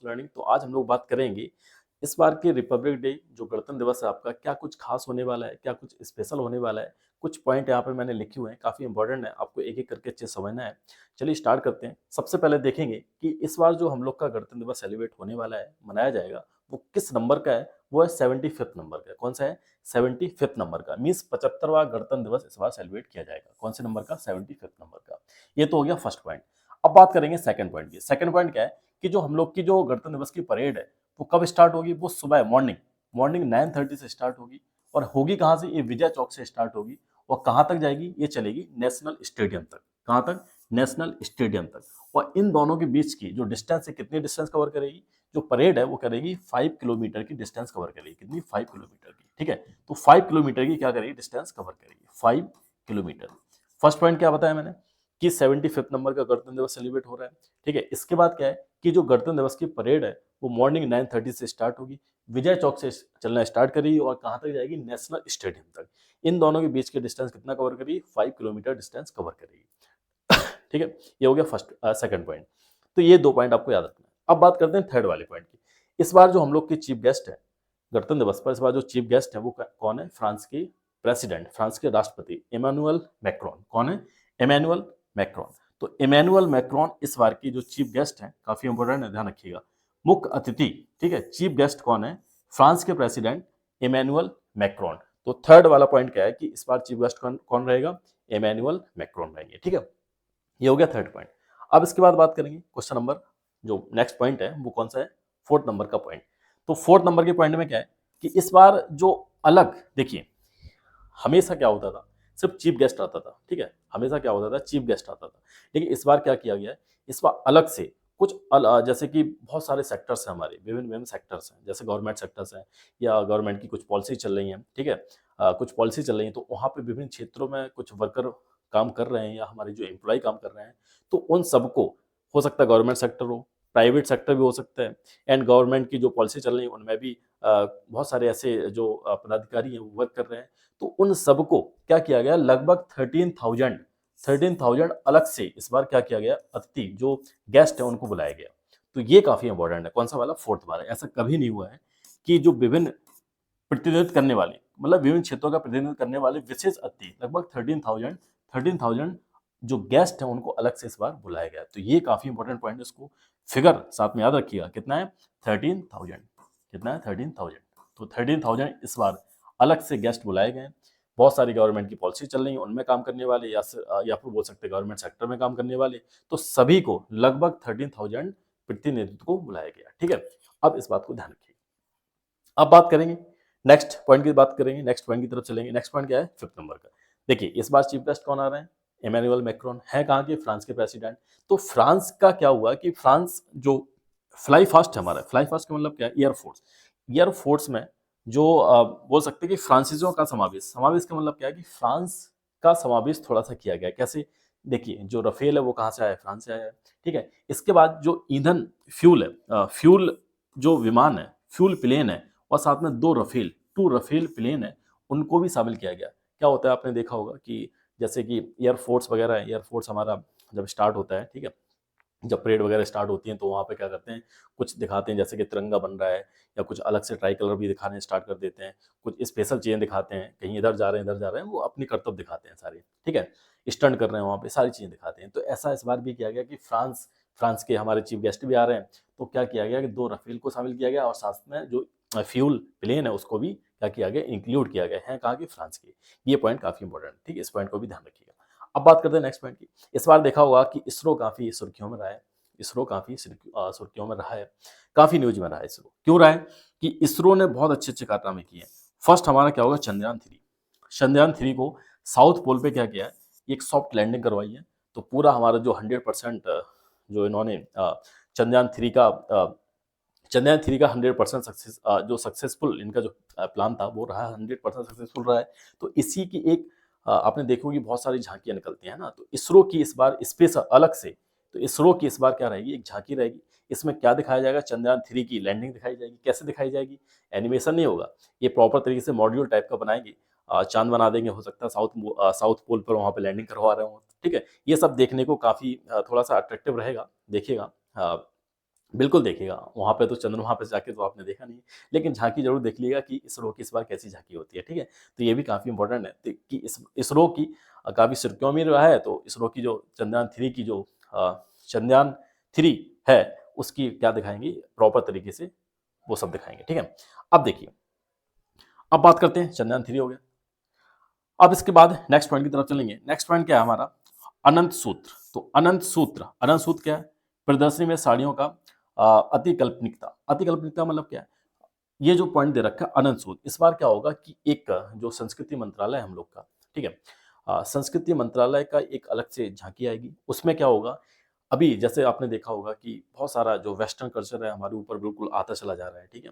Fast learning. तो आज हम लोग बात करेंगे इस बार के रिपब्लिक डे जो गणतंत्र दिवस है आपका, क्या कुछ खास होने वाला है, क्या कुछ स्पेशल होने वाला है। कुछ पॉइंट यहाँ पे मैंने लिखे हुए हैं, काफी इंपॉर्टेंट है, आपको एक एक करके अच्छे से समझना है। चलिए स्टार्ट करते हैं। सबसे पहले देखेंगे कि इस बार जो हम लोग का गणतंत्र दिवस सेलिब्रेट होने वाला है, मनाया जाएगा, वो किस नंबर का है। वो है 75th नंबर का। कौन सा है? 75th नंबर का। मीन्स 75वां गणतंत्र दिवस इस बार सेलिब्रेट किया जाएगा। कौन से नंबर का? 75th नंबर का। ये तो हो गया फर्स्ट पॉइंट। अब बात करेंगे सेकंड पॉइंट की। सेकंड पॉइंट क्या है कि जो हम लोग की जो गणतंत्र दिवस की परेड है वो कब स्टार्ट होगी? वो सुबह मॉर्निंग मॉर्निंग 9:30 से स्टार्ट होगी। और होगी कहाँ से? ये विजय चौक से स्टार्ट होगी। और कहाँ तक जाएगी? ये चलेगी नेशनल स्टेडियम तक। कहाँ तक? नेशनल स्टेडियम तक। और इन दोनों के बीच की जो डिस्टेंस है, कितनी डिस्टेंस कवर करेगी? जो परेड है वो करेगी 5 किलोमीटर की डिस्टेंस कवर करेगी। कितनी? 5 किलोमीटर की। ठीक है, तो 5 किलोमीटर की क्या करेगी? डिस्टेंस कवर करेगी 5 किलोमीटर। फर्स्ट पॉइंट क्या बताया मैंने कि 75th नंबर का गणतंत्र दिवस सेलिब्रेट हो रहा है। ठीक है, इसके बाद क्या है कि जो गणतंत्र दिवस की परेड है वो मॉर्निंग 9:30 से स्टार्ट होगी, विजय चौक से चलना स्टार्ट करेगी और कहाँ तक जाएगी? नेशनल स्टेडियम तक। इन दोनों के बीच के डिस्टेंस कितना कवर करेगी? 5 किलोमीटर डिस्टेंस कवर करेगी। ठीक है, ये हो गया फर्स्ट सेकंड पॉइंट। तो ये दो पॉइंट आपको याद रखना है। अब बात करते हैं थर्ड वाले पॉइंट की। इस बार जो हम लोग के चीफ गेस्ट है गणतंत्र दिवस पर, इस बार जो चीफ गेस्ट है वो कौन है? फ्रांस के प्रेसिडेंट, फ्रांस के राष्ट्रपति इमैनुअल मैक्रोन। कौन है? Emmanuel Macron. तो इमैनुअल मैक्रोन इस बार की जो चीफ गेस्ट है, काफी इंपोर्टेंट है, ध्यान रखिएगा, मुख्य अतिथि। ठीक है, चीफ गेस्ट कौन है? फ्रांस के प्रेसिडेंट इमैनुअल मैक्रोन। तो थर्ड वाला पॉइंट क्या है कि इस बार चीफ गेस्ट कौन रहेगा? इमैनुअल मैक्रोन रहेंगे। ठीक है, ये हो गया थर्ड पॉइंट। अब इसके बाद बात करेंगे क्वेश्चन नंबर, जो नेक्स्ट पॉइंट है वो कौन सा है? फोर्थ नंबर का पॉइंट। तो फोर्थ नंबर के पॉइंट में क्या है कि इस बार जो अलग, देखिए हमेशा क्या होता था, सिर्फ चीफ गेस्ट आता था। ठीक है, हमेशा क्या होता था? चीफ गेस्ट आता था। लेकिन इस बार क्या किया गया है? इस बार अलग से कुछ जैसे कि बहुत सारे सेक्टर्स हैं हमारे, विभिन्न विभिन्न सेक्टर्स हैं, जैसे गवर्नमेंट सेक्टर्स हैं या गवर्नमेंट की कुछ पॉलिसी चल रही हैं। ठीक है, कुछ पॉलिसी चल रही है तो वहाँ पे विभिन्न क्षेत्रों में कुछ वर्कर काम कर रहे हैं या हमारे जो एम्प्लॉय काम कर रहे हैं, तो उन सबको, हो सकता है गवर्नमेंट सेक्टर हो, प्राइवेट सेक्टर भी हो सकता है, एंड गवर्नमेंट की जो पॉलिसी चल रही है उनमें भी बहुत सारे ऐसे जो पदाधिकारी हैं वो वर्क कर रहे हैं। तो उन सबको क्या किया गया? लगभग 13,000 अलग से इस बार क्या किया गया? अतिथि जो गेस्ट है उनको बुलाया गया। तो ये काफी इंपॉर्टेंट है। कौन सा वाला? फोर्थ वाला। ऐसा कभी नहीं हुआ है कि जो विभिन्न प्रतिनिधित्व करने वाले, मतलब विभिन्न क्षेत्रों का प्रतिनिधित्व करने वाले विशेष अतिथि लगभग 13,000 जो गेस्ट हैं उनको अलग से इस बार बुलाया गया। तो ये काफी इंपॉर्टेंट पॉइंट है, इसको फिगर साथ में याद रखिएगा। कितना है? 13,000। कितना है? 13,000। तो 13,000 इस बार अलग से गेस्ट बुलाए गए। बहुत सारी गवर्नमेंट की पॉलिसी चल रही है उनमें काम करने वाले, या फिर बोल सकते हैं गवर्नमेंट सेक्टर में काम करने वाले, तो सभी को लगभग 13,000 प्रतिनिधित्व को बुलाया गया। ठीक है, अब इस बात को ध्यान रखिए। अब बात करेंगे नेक्स्ट पॉइंट की, बात करेंगे नेक्स्ट पॉइंट की तरफ चलेंगे। नेक्स्ट पॉइंट क्या है? फिफ्थ नंबर का। देखिए इस बार चीफ गेस्ट कौन आ रहे हैं? इमैनुअल मैक्रोन है। कहाँ के? फ्रांस के प्रेसिडेंट। तो फ्रांस का क्या हुआ कि फ्रांस जो फ्लाई फास्ट है हमारा, फ्लाई फास्ट का मतलब क्या है? एयरफोर्स। एयरफोर्स में जो बोल सकते हैं कि फ्रांसीसियों का समावेश, समावेश का मतलब क्या है कि फ्रांस का समावेश थोड़ा सा किया गया। कैसे? देखिए जो रफेल है वो कहाँ से आया है? फ्रांस से आया है। ठीक है, इसके बाद जो ईंधन फ्यूल है, फ्यूल जो विमान है, फ्यूल प्लेन है, और साथ में टू रफेल प्लेन है, उनको भी शामिल किया गया। क्या होता है आपने देखा होगा कि जैसे कि एयरफोर्स वगैरह है, एयरफोर्स हमारा जब स्टार्ट होता है, ठीक है, जब परेड वगैरह स्टार्ट होती है तो वहाँ पे क्या करते हैं, कुछ दिखाते हैं, जैसे कि तिरंगा बन रहा है, या कुछ अलग से ट्राई कलर भी दिखाने स्टार्ट कर देते हैं, कुछ स्पेशल चीज़ें दिखाते हैं, कहीं इधर जा रहे हैं इधर जा रहे हैं, वो अपनी कर्तव्य दिखाते हैं सारे। ठीक है, स्टंट कर रहे हैं वहाँ पे, सारी चीज़ें दिखाते हैं। तो ऐसा इस बार भी किया गया कि फ्रांस फ्रांस के हमारे चीफ गेस्ट भी आ रहे हैं, तो क्या किया गया कि 2 रफेल को शामिल किया गया और साथ में जो फ्यूल प्लेन है उसको भी क्या किया गया? इंक्लूड किया गया है। कहाँ की? फ्रांस की। ये पॉइंट काफी इंपॉर्टेंट है। ठीक है, इस पॉइंट को भी ध्यान रखिएगा। अब बात करते हैं नेक्स्ट पॉइंट की। इस बार देखा होगा कि इसरो काफी सुर्खियों में रहा है। इसरो काफी सुर्खियों में रहा है, काफी न्यूज में रहा है। इसरो क्यों रहा है कि इसरो ने बहुत अच्छे अच्छे कारनामे किए हैं। फर्स्ट हमारा क्या होगा? चंद्रयान 3। चंद्रयान 3 को साउथ पोल पे क्या किया है? एक सॉफ्ट लैंडिंग करवाई है। तो पूरा हमारा जो 100% जो इन्होंने चंद्रयान 3 का 100% सक्सेस, जो सक्सेसफुल इनका जो प्लान था वो रहा, 100% सक्सेसफुल रहा है। तो इसी की एक आपने देखो कि बहुत सारी झांकियां निकलती हैं ना, तो इसरो की इस बार स्पेस अलग से, तो इसरो की इस बार क्या रहेगी? एक झांकी रहेगी। इसमें क्या दिखाया जाएगा? चंद्रयान 3 की लैंडिंग दिखाई जाएगी। कैसे दिखाई जाएगी? एनिमेशन नहीं होगा, ये प्रॉपर तरीके से मॉड्यूल टाइप का बनाएंगे, चांद बना देंगे, हो सकता है साउथ पोल पर वहां पे लैंडिंग करवा रहे हो। ठीक है, ये सब देखने को काफी थोड़ा सा अट्रैक्टिव रहेगा, देखिएगा। बिल्कुल देखिएगा, वहाँ पे तो चंद्रमा पे जाके तो आपने देखा नहीं, लेकिन झाँकी ज़रूर देख लीजिएगा कि इसरो की इस बार कैसी झाँकी होती है, ठीक है? तो ये भी काफ़ी इम्पोर्टेंट है त कि इसरो की काफ़ी सुर्खियों में रहा है, तो इसरो की जो चंद्रयान-3 की जो चंद्रयान-3 है, उसकी क्या दिखाएँगे प्रॉपर तरीके से, वो सब दिखाएँगे, ठीक है? अब देखिए, अब बात करते हैं चंद्रयान-3 हो गया। अब इसके बाद नेक्स्ट पॉइंट की तरफ चलेंगे। नेक्स्ट पॉइंट क्या है हमारा? अनंत सूत्र। तो अनंत सूत्र क्या है? प्रदर्शनी में साड़ियों का अति काल्पनिकता। अति काल्पनिकता मतलब क्या है? ये जो पॉइंट दे रखा है अनंत सूत्र, इस बार क्या होगा कि एक जो संस्कृति मंत्रालय है हम लोग का, ठीक है? संस्कृति मंत्रालय का एक अलग से झांकी आएगी। उसमें क्या होगा, अभी जैसे आपने देखा होगा कि बहुत सारा जो वेस्टर्न कल्चर है हमारे ऊपर बिल्कुल आता चला जा रहा है, ठीक है?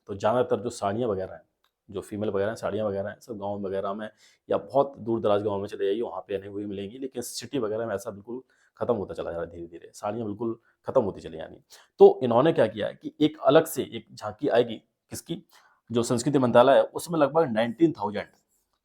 तो ज़्यादातर जो साड़ियाँ वगैरह हैं, जो फीमेल वगैरह हैं, साड़ियाँ वगैरह हैं, सब गाँव वगैरह में या बहुत दूर-दराज गाँव में चले जाइए, वहाँ पे पहनी हुई मिलेंगी, लेकिन सिटी वगैरह में ऐसा बिल्कुल खत्म होता चला जा रहा है धीरे-धीरे। साड़ियाँ बिल्कुल खत्म होती चली जा रही हैं। तो इन्होंने क्या किया है कि एक अलग से एक झांकी आएगी, किसकी? जो संस्कृति मंत्रालय है, उसमें लगभग 19,000,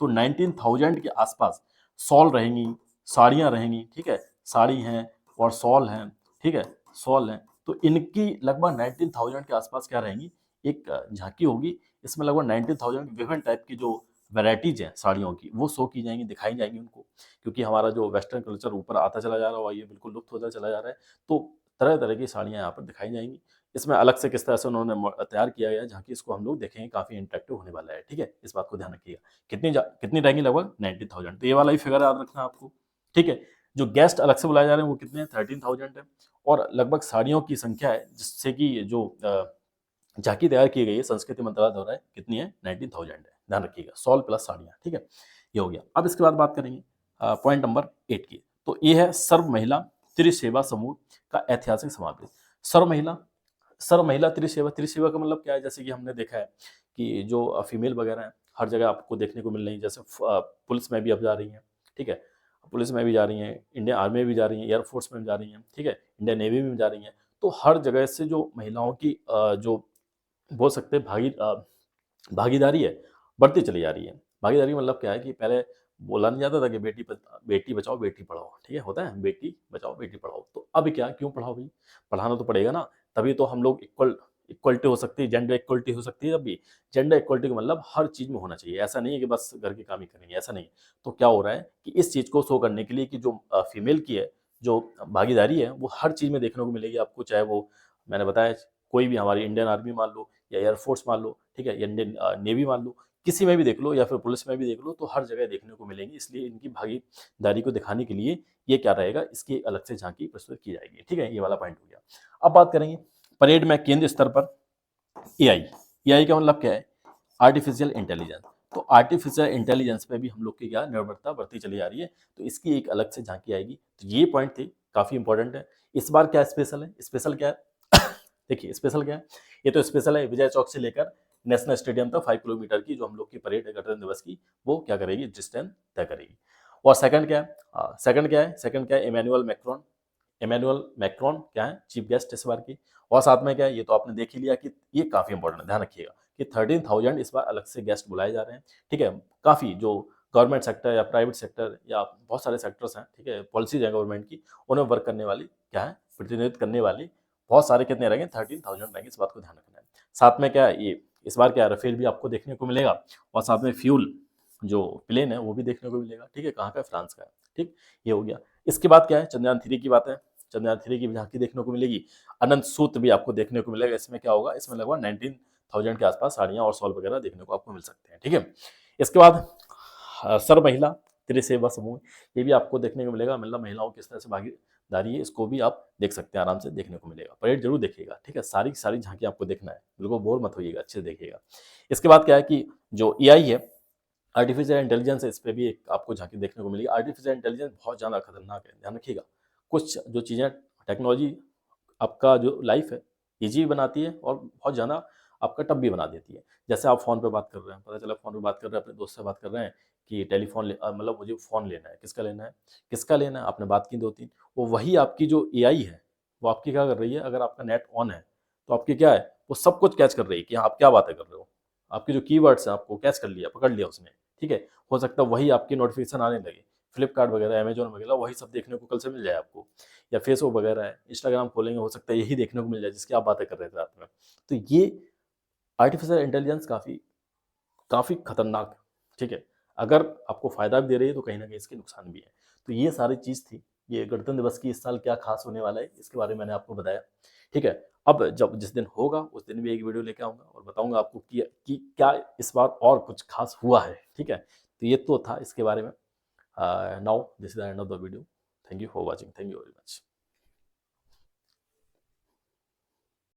तो 19,000 के आसपास शॉल रहेंगी, साड़ियाँ रहेंगी, ठीक है? साड़ी हैं और शॉल हैं, ठीक है? शॉल हैं, तो इनकी लगभग 19,000 के आसपास क्या रहेंगी, एक झांकी होगी। इसमें लगभग 19,000 विभिन्न टाइप की जो वैराइटीज़ हैं साड़ियों की, वो शो की जाएँगी, दिखाई जाएँगी उनको। क्योंकि हमारा जो वेस्टर्न कल्चर ऊपर आता चला जा रहा है और ये बिल्कुल लुप्त होता चला जा रहा है, तो तरह-तरह की साड़ियाँ यहाँ पर दिखाई जाएँगी। इसमें अलग से किस तरह से उन्होंने तैयार किया गया है झांकी, इसको हम लोग देखेंगे, काफ़ी इंटरेक्टिव होने वाला है, ठीक है? इस बात को ध्यान रखिएगा। कितनी रहेंगी? लगभग 19,000, तो ये वाला ही फिगर याद रखना है आपको, ठीक है? जो गेस्ट अलग से बुलाए जा रहे हैं वो कितने हैं? 13,000 है और लगभग साड़ियों की संख्या है जिससे कि जो झांकी तैयार की गई है संस्कृति मंत्रालय द्वारा, कितनी है? 19,000 है। ध्यान रखिएगा, शॉल प्लस साड़ियाँ, ठीक है? ये हो गया। अब इसके बाद बात करेंगे पॉइंट नंबर 8 की। तो ये है सर्व महिला त्रिसेवा समूह का ऐतिहासिक समावेश। सर्व महिला सर्व महिला त्रिसेवा, त्रिसेवा का मतलब क्या है? जैसे कि हमने देखा है कि जो फीमेल वगैरह हैं, हर जगह आपको देखने को मिल रही हैं, जैसे पुलिस में भी अब जा रही हैं, ठीक है? पुलिस में भी जा रही हैं, इंडियन आर्मी में भी जा रही हैं, एयर फोर्स में भी जा रही हैं, ठीक है? इंडियन नेवी में भी जा रही हैं। तो हर जगह से जो महिलाओं की जो बोल सकते हैं भागीदारी है, बढ़ती चली जा रही है। भागीदारी का मतलब क्या है कि पहले बोला नहीं जाता था कि बेटी बचाओ, बेटी पढ़ाओ, ठीक है? होता है, बेटी बचाओ, बेटी पढ़ाओ। तो अब क्या, क्यों पढ़ाओ भई? पढ़ाना तो पड़ेगा ना, तभी तो हम लोग इक्वलिटी हो सकती है, जेंडर इक्वलिटी हो सकती है तब भी। जेंडर इक्वलिटी का मतलब हर चीज़ में होना चाहिए। ऐसा नहीं है कि बस घर के काम ही करेंगे, ऐसा नहीं है। तो क्या हो रहा है कि इस चीज़ को शो करने के लिए कि जो फीमेल की है, जो भागीदारी है, वो हर चीज़ में देखने को मिलेगी आपको, चाहे वो मैंने बताया कोई भी हमारी इंडियन आर्मी मान लो या एयरफोर्स मान लो, ठीक है? या इंडियन नेवी मान लो, किसी में भी देख लो या फिर पुलिस में भी देख लो, तो हर जगह देखने को मिलेंगी। इसलिए इनकी भागीदारी को दिखाने के लिए ये क्या रहेगा, इसकी अलग से झांकी प्रस्तुत की जाएगी, ठीक है? ये वाला पॉइंट हो गया। अब बात करेंगे परेड में केंद्र स्तर पर एआई। एआई का मतलब क्या है? Artificial intelligence. तो आर्टिफिशियल इंटेलिजेंस पे भी हम लोग की क्या निर्भरता बढ़ती चली जा रही है, तो इसकी एक अलग से झांकी आएगी। तो ये पॉइंट थे, काफ़ी इंपॉर्टेंट है। इस बार क्या स्पेशल है? स्पेशल क्या है? देखिए स्पेशल क्या है? ये तो स्पेशल है, विजय चौक से लेकर नेशनल स्टेडियम तक 5 किलोमीटर की जो हम लोग की परेड है गणतंत्र दिवस की, वो क्या करेगी? डिस्टेंस तय करेगी। और सेकंड क्या है? सेकंड क्या है? इमैनुअल मैक्रोन क्या है? चीफ गेस्ट इस बार की। और साथ में क्या है? ये तो आपने देख ही लिया कि ये काफ़ी इंपॉर्टेंट है, ध्यान रखिएगा कि 13,000 इस बार अलग से गेस्ट बुलाए जा रहे हैं, ठीक है? काफ़ी जो गवर्नमेंट सेक्टर या प्राइवेट सेक्टर या बहुत सारे सेक्टर्स हैं, ठीक है? पॉलिसीज हैं गवर्नमेंट की, उन्हें वर्क करने वाली क्या है? प्रतिनिधित्व करने वाली बहुत सारे कितने रहेंगे? 13,000 रहेंगे, इस बात को ध्यान रखना है। साथ में क्या है? ये इस बार क्या है? राफेल भी आपको देखने को मिलेगा और साथ में फ्यूल जो प्लेन है वो भी देखने को मिलेगा, ठीक है? कहाँ का है? फ्रांस का है, ठीक? ये हो गया। इसके बाद क्या है? चंद्रयान-3 की बात है। चंद्रयान-3 की भी झांकी देखने को मिलेगी। अनंत सूत्र भी आपको देखने को मिलेगा। इसमें क्या होगा? इसमें लगभग 19,000 के आसपास साड़ियाँ और शॉल वगैरह देखने को आपको मिल सकते हैं, ठीक है? इसके बाद सर्व महिला त्रिसेवा समूह, ये भी आपको देखने को मिलेगा। मतलब महिलाओं की किस तरह से भागीदारी है, इसको भी आप देख सकते हैं, आराम से देखने को मिलेगा। परेड जरूर देखिएगा, ठीक है? सारी की सारी झांकी आपको देखना है, बिल्कुल बोर मत होइएगा, अच्छे से देखिएगा। इसके बाद क्या है कि जो एआई है, आर्टिफिशियल इंटेलिजेंस है, इस पे भी एक आपको झांकी देखने को मिलेगी। आर्टिफिशियल इंटेलिजेंस बहुत ज़्यादा खतरनाक है, ध्यान रखिएगा। कुछ जो चीज़ें टेक्नोलॉजी आपका जो लाइफ है ईजी बनाती है और बहुत ज़्यादा आपका टफ भी बना देती है। जैसे आप फ़ोन पे बात कर रहे हैं, पता चला फ़ोन पे बात कर रहे हैं, अपने दोस्त से बात कर रहे हैं कि टेलीफ़ोन मतलब मुझे फ़ोन लेना है, किसका लेना है? किसका लेना है? आपने बात की 2-3, वो वही आपकी जो एआई है, वो आपकी क्या कर रही है, अगर आपका नेट ऑन है, तो आपकी क्या है, वो सब कुछ कैच कर रही है कि हाँ, आप क्या बातें कर रहे हो। आपके जो कीवर्ड्स हैं आपको कैच कर लिया, पकड़ लिया उसने, ठीक है? हो सकता है वही आपकी नोटिफ़िकेशन आने लगे, फ्लिपकार्ट वगैरह, अमेजोन वगैरह, वही सब देखने को कल से मिल जाए आपको। या फेसबुक वगैरह है, इंस्टाग्राम खोलेंगे, हो सकता है यही देखने को मिल जाए जिसकी आप बातें कर रहे थे रात में। तो ये आर्टिफिशियल इंटेलिजेंस काफ़ी काफ़ी खतरनाक है, ठीक है। अगर आपको फ़ायदा भी दे रही है तो कहीं न कहीं इसके नुकसान भी है। तो ये सारी चीज़ थी, ये गणतंत्र दिवस की इस साल क्या ख़ास होने वाला है, इसके बारे में मैंने आपको बताया, ठीक है। अब जब जिस दिन होगा उस दिन भी एक वीडियो लेके आऊँगा और बताऊँगा आपको कि क्या इस बार और कुछ ख़ास हुआ है, ठीक है। तो ये तो था इसके बारे में। Now this is the end of the video. Thank you for watching. Thank you very much.